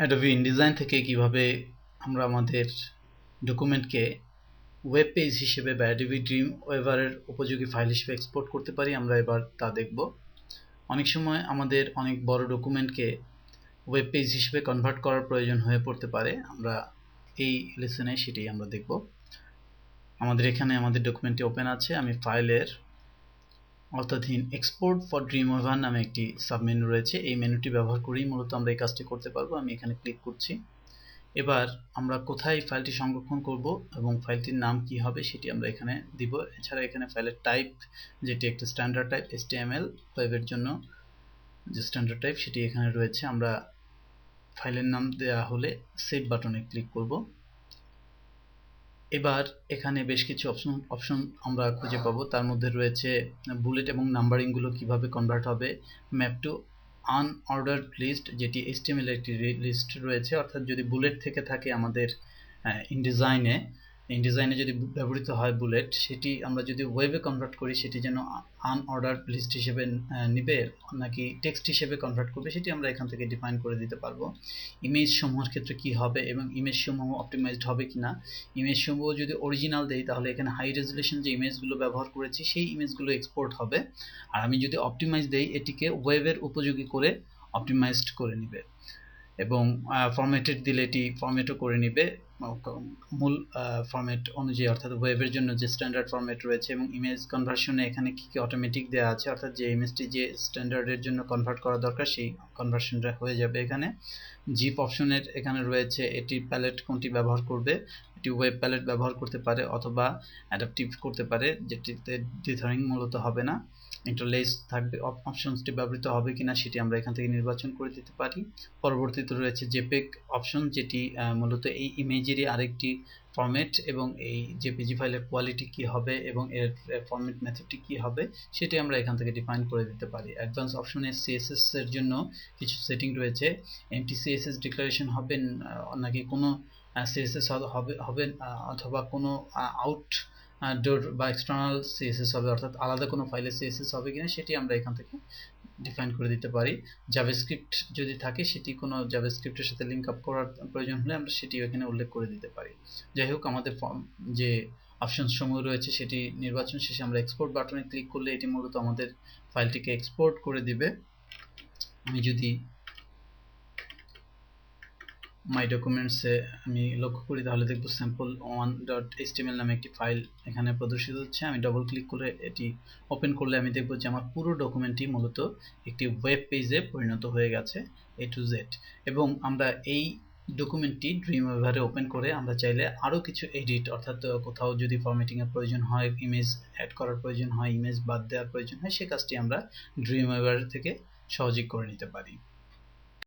Adobe InDesign থেকে কিভাবে আমরা আমাদের ডকুমেন্টকে ওয়েব পেজ হিসেবে বা Adobe Dreamweaver এর উপযোগী ফাইল হিসেবে এক্সপোর্ট করতে পারি, আমরা এবার তা দেখব। অনেক সময় আমাদের অনেক বড় ডকুমেন্টকে ওয়েব পেজ হিসেবে কনভার্ট করার প্রয়োজন হয়ে পড়তে পারে। আমরা এই লেসনে সেটি আমরা দেখব। আমাদের এখানে আমাদের ডকুমেন্টটি ওপেন আছে। আমি ফাইলের অর্থাৎহীন এক্সপোর্ট ফর ড্রিমওয়েভার নামে একটি সাবমেনু রয়েছে। এই মেনুটি ব্যবহার করেই মূলত আমরা এই কাজটি করতে পারবো। আমি এখানে ক্লিক করছি। এবার আমরা কোথায় ফাইলটি সংরক্ষণ করব এবং ফাইলটির নাম কি হবে সেটি আমরা এখানে দিব। এছাড়া এখানে ফাইলের টাইপ, যেটি একটা স্ট্যান্ডার্ড টাইপ HTML ওয়েবের জন্য যে স্ট্যান্ডার্ড টাইপ সেটি এখানে রয়েছে। আমরা ফাইলের নাম দেওয়া হলে সেভ বাটনে ক্লিক করব। এবার এখানে বেশ কিছু অপশন আমরা খুঁজে পাবো। তার মধ্যে রয়েছে বুলেট এবং নাম্বারিং গুলো কিভাবে কনভার্ট হবে, ম্যাপ টু আনঅর্ডার্ড লিস্ট, যেটি HTML একটি লিস্ট রয়েছে, অর্থাৎ যদি বুলেট থেকে থাকে আমাদের ইনডিজাইনে যদি ব্যবহৃত হয় বুলেট, সেটি আমরা যদি ওয়েবে কনভার্ট করি সেটি যেন আনঅর্ডার্ড লিস্ট হিসেবে নিবে নাকি টেক্সট হিসেবে কনভার্ট করবে সেটি আমরা এখান থেকে ডিফাইন করে দিতে পারবো। ইমেজ সমূহের ক্ষেত্রে কি হবে এবং ইমেজ সমূহ অপটিমাইজড হবে কিনা। ইমেজ সমূহ যদি অরিজিনাল দেই তাহলে এখানে হাই রেজুলেশন যে ইমেজগুলো ব্যবহার করেছি সেই ইমেজগুলো এক্সপোর্ট হবে, আর আমি যদি অপটিমাইজ দেই এটিকে ওয়েবের উপযোগী করে অপটিমাইজড করে নিবে এবং ফরম্যাটেড দিলে এটি ফরম্যাটও করে নিবে মূল ফরম্যাট অনুযায়ী, অর্থাৎ ওয়েবের জন্য যে স্ট্যান্ডার্ড ফরম্যাট রয়েছে। এবং ইমেজ কনভার্সনে এখানে কি কি অটোমেটিক দেওয়া আছে, অর্থাৎ যে ইমেজটি যে স্ট্যান্ডার্ডের জন্য কনভার্ট করা দরকার সেই কনভার্সনটা হয়ে যাবে এখানে। জিপ অপশনের এখানে রয়েছে, এটি প্যালেট কোনটি ব্যবহার করবে, এটি ওয়েব প্যালেট ব্যবহার করতে পারে অথবা অ্যাডাপটিভ করতে পারে, যেটিতে ডিথারিং মূলত হবে না। ইন্টারলেস থাকবে, অপশনসটি ব্যবহৃত হবে কিনা সেটি আমরা এখান থেকে নির্বাচন করে দিতে পারি। পরবর্তীতে রয়েছে জেপিইজি অপশন, যেটি মূলত এই ইমেজেরই আরেকটি ফরম্যাট এবং এই জেপিজি ফাইলের কোয়ালিটি কি হবে এবং এর ফরম্যাট মেথডটি কি হবে সেটি আমরা এখান থেকে ডিফাইন করে দিতে পারি। অ্যাডভান্স অপশনে সিএসএস এর জন্য কিছু সেটিং রয়েছে। এমটি সিএসএস ডিক্লারেশন হবে নাকি কোনো সিএসএস হবে অথবা কোনো আউট ডোর বা এক্সটার্নাল সিএসএস হবে, অর্থাৎ আলাদা কোনো ফাইলে সিএসএস হবে কিনা সেটি আমরা এখান থেকে ডিফাইন করে দিতে পারি। জাভাস্ক্রিপ্ট যদি থাকে সেটি কোনো জাভাস্ক্রিপ্টের সাথে লিঙ্ক আপ করার প্রয়োজন হলে আমরা সেটি এখানে উল্লেখ করে দিতে পারি। যাই হোক, আমাদের যে অপশন সমূহ রয়েছে সেটি নির্বাচন শেষে আমরা এক্সপোর্ট বাটনে ক্লিক করলে এটি মূলত আমাদের ফাইলটিকে এক্সপোর্ট করে দিবে। আমি যদি মাই ডকুমেন্টসে আমি লক্ষ্য করি তাহলে দেখব sample1.html নামে একটি ফাইল এখানে প্রদর্শিত হচ্ছে। আমি ডবল ক্লিক করে এটি ওপেন করলে আমি দেখব যে আমার পুরো ডকুমেন্টটি মূলত একটি ওয়েব পেজে পরিণত হয়ে গেছে A to Z। এবং আমরা এই ডকুমেন্টটি ড্রিমওয়েভারে ওপেন করে আমরা চাইলে আরও কিছু এডিট, অর্থাৎ কোথাও যদি ফরম্যাটিং এর প্রয়োজন হয়, ইমেজ অ্যাড করার প্রয়োজন হয়, ইমেজ বাদ দেওয়ার প্রয়োজন হয়, সে কাজটি আমরা ড্রিমওয়েভার থেকে সহজেই করে নিতে পারি।